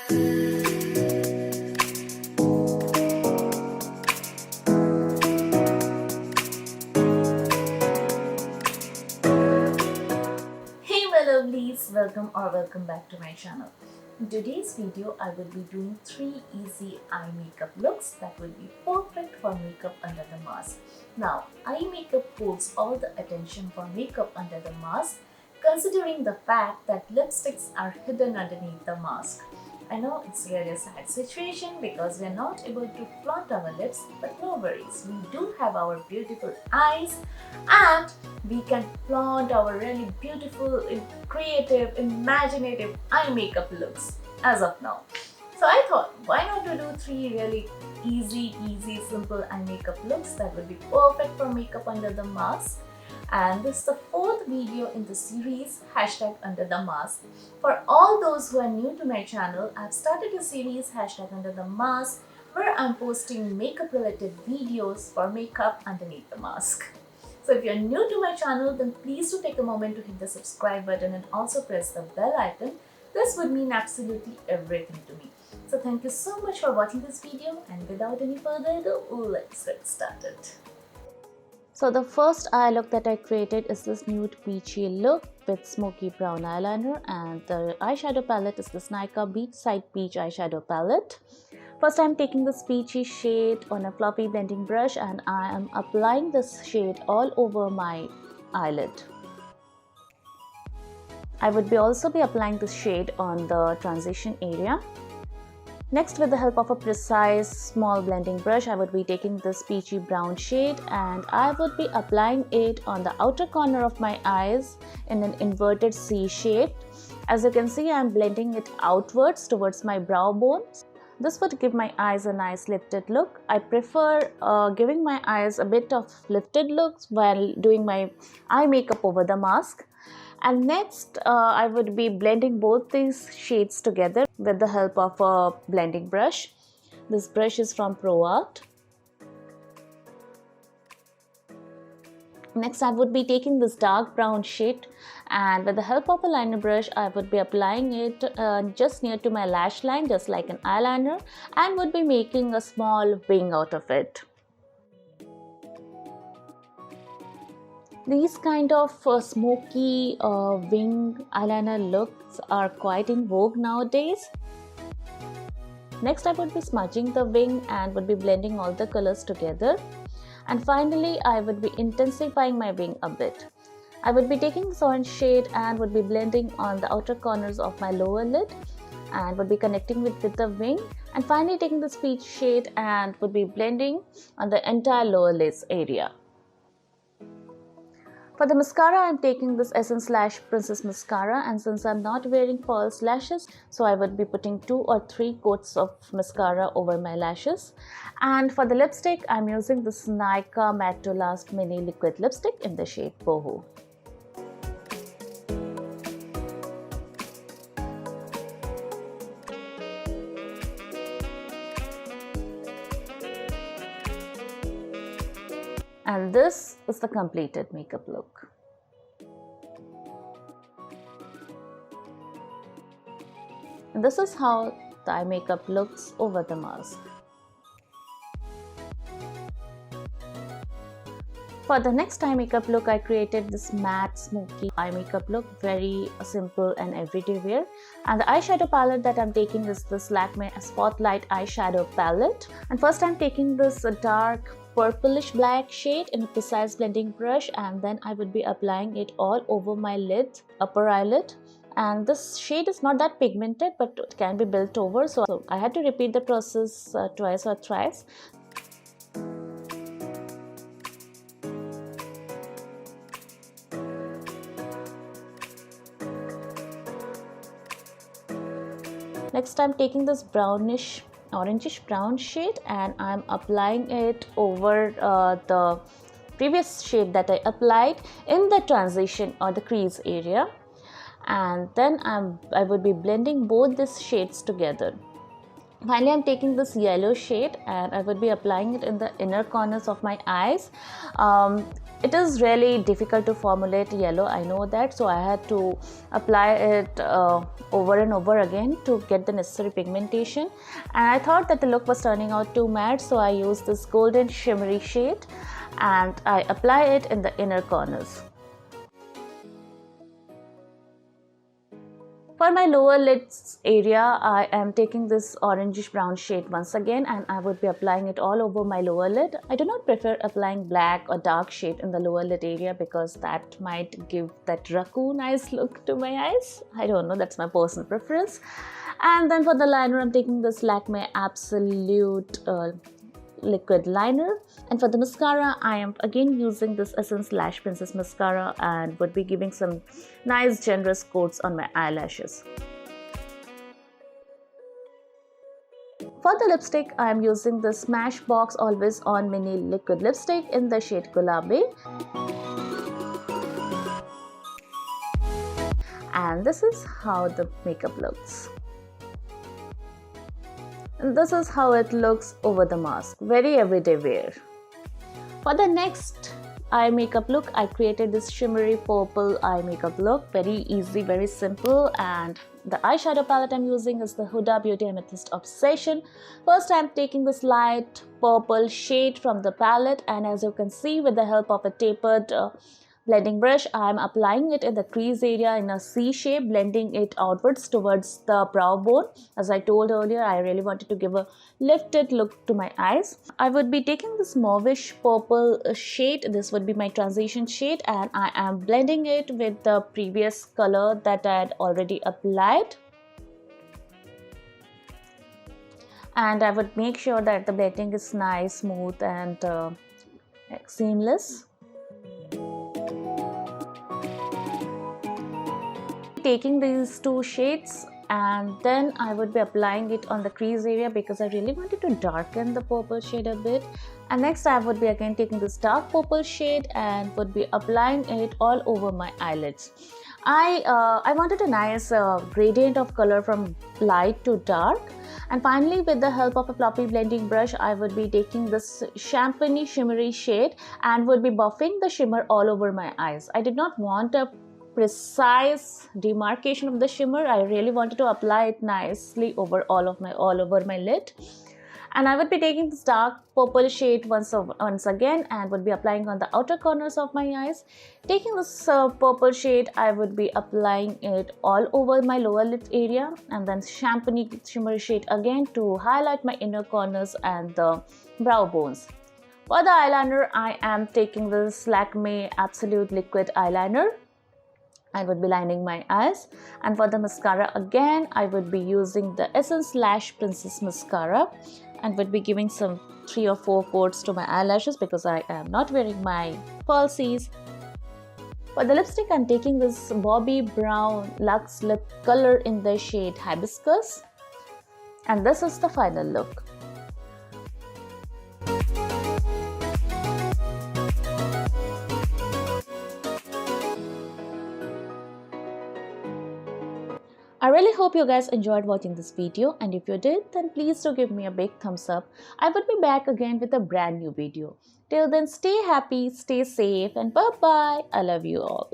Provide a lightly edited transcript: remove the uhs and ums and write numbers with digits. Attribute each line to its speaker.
Speaker 1: Hey my lovelies, welcome back to my channel. In today's video, I will be doing 3 easy eye makeup looks that will be perfect for makeup under the mask. Now, eye makeup holds all the attention for makeup under the mask, considering the fact that lipsticks are hidden underneath the mask. I know it's really a sad situation because we are not able to flaunt our lips, but no worries, we do have our beautiful eyes and we can flaunt our really beautiful, creative, imaginative eye makeup looks as of now. So I thought, why not to do 3 really easy, simple eye makeup looks that will be perfect for makeup under the mask. And this is the 4th video in the series #under the mask. For all those who are new to my channel, I've started a series #under the mask where I'm posting makeup related videos for makeup underneath the mask. So if you're new to my channel, then please do take a moment to hit the subscribe button and also press the bell icon. This would mean absolutely everything to me. So thank you so much for watching this video, and without any further ado, let's get started.
Speaker 2: So the first eye look that I created is this nude peachy look with smoky brown eyeliner, and the eyeshadow palette is this Nykaa Beachside Peach eyeshadow palette. First I'm taking this peachy shade on a floppy blending brush and I am applying this shade all over my eyelid. I would also be applying this shade on the transition area. Next, with the help of a precise small blending brush, I would be taking this peachy brown shade and I would be applying it on the outer corner of my eyes in an inverted C shape. As you can see, I am blending it outwards towards my brow bone. This would give my eyes a nice lifted look. I prefer giving my eyes a bit of lifted looks while doing my eye makeup over the mask. And next, I would be blending both these shades together with the help of a blending brush. This brush is from ProArt. Next, I would be taking this dark brown shade and with the help of a liner brush, I would be applying it just near to my lash line, just like an eyeliner, and would be making a small wing out of it. These kind of smoky wing eyeliner looks are quite in vogue nowadays. Next, I would be smudging the wing and would be blending all the colors together. And finally, I would be intensifying my wing a bit. I would be taking this orange shade and would be blending on the outer corners of my lower lid and would be connecting it with the wing. And finally, taking this peach shade and would be blending on the entire lower lids area. For the mascara, I am taking this Essence Lash Princess Mascara, and since I am not wearing false lashes, so I would be putting 2 or 3 coats of mascara over my lashes. And for the lipstick, I am using this Nykaa Matte to Last Mini Liquid Lipstick in the shade Boho. And this is the completed makeup look. And this is how the eye makeup looks over the mask. For the next eye makeup look, I created this matte smoky eye makeup look, very simple and everyday wear. And the eyeshadow palette that I'm taking is this Lakme Spotlight eyeshadow palette. And first I'm taking this dark purplish black shade in a precise blending brush, and then I would be applying it all over my lid, upper eyelid. And this shade is not that pigmented, but it can be built over, so I had to repeat the process twice or thrice. Next, I'm taking this brownish, orangish brown shade and I'm applying it over the previous shade that I applied in the transition or the crease area. And then I would be blending both these shades together. Finally, I'm taking this yellow shade and I would be applying it in the inner corners of my eyes. It is really difficult to formulate yellow, I know that, so I had to apply it over and over again to get the necessary pigmentation, and I thought that the look was turning out too matte, so I used this golden shimmery shade and I apply it in the inner corners. For my lower lids area, I am taking this orangish brown shade once again, and I would be applying it all over my lower lid. I do not prefer applying black or dark shade in the lower lid area because that might give that raccoon eyes look to my eyes. I don't know, that's my personal preference. And then for the liner, I'm taking this Lakme Absolute liquid liner, and for the mascara I am again using this Essence Lash Princess mascara and would be giving some nice generous coats on my eyelashes. For the lipstick, I am using the Smashbox Always On Mini Liquid Lipstick in the shade Gulabi, and this is how the makeup looks. And this is how it looks over the mask, very everyday wear. For the next eye makeup look, I created this shimmery purple eye makeup look, very easy, very simple, and the eyeshadow palette I'm using is the Huda Beauty Amethyst Obsession. First I'm taking this light purple shade from the palette, and as you can see, with the help of a tapered blending brush, I am applying it in the crease area in a C shape, blending it outwards towards the brow bone. As I told earlier, I really wanted to give a lifted look to my eyes. I would be taking this mauvish purple shade, this would be my transition shade, and I am blending it with the previous color that I had already applied. And I would make sure that the blending is nice, smooth and seamless. Taking these two shades, and then I would be applying it on the crease area because I really wanted to darken the purple shade a bit. And next I would be again taking this dark purple shade and would be applying it all over my eyelids. I wanted a nice gradient of color from light to dark, and finally with the help of a floppy blending brush I would be taking this champagne shimmery shade and would be buffing the shimmer all over my eyes. I did not want a precise demarcation of the shimmer. I really wanted to apply it nicely over all over my lid, and I would be taking this dark purple shade once again and would be applying on the outer corners of my eyes. Taking this purple shade, I would be applying it all over my lower lid area, and then champagne shimmer shade again to highlight my inner corners and the brow bones. For the eyeliner, I am taking this Lakme Absolute Liquid Eyeliner. I would be lining my eyes, and for the mascara again I would be using the Essence Lash Princess mascara and would be giving some 3 or 4 coats to my eyelashes because I am not wearing my falsies. For the lipstick, I'm taking this Bobbi Brown Luxe Lip Color in the shade Hibiscus, and this is the final look. I really hope you guys enjoyed watching this video, and if you did, then please do give me a big thumbs up. I will be back again with a brand new video. Till then, stay happy, stay safe, and bye bye. I love you all.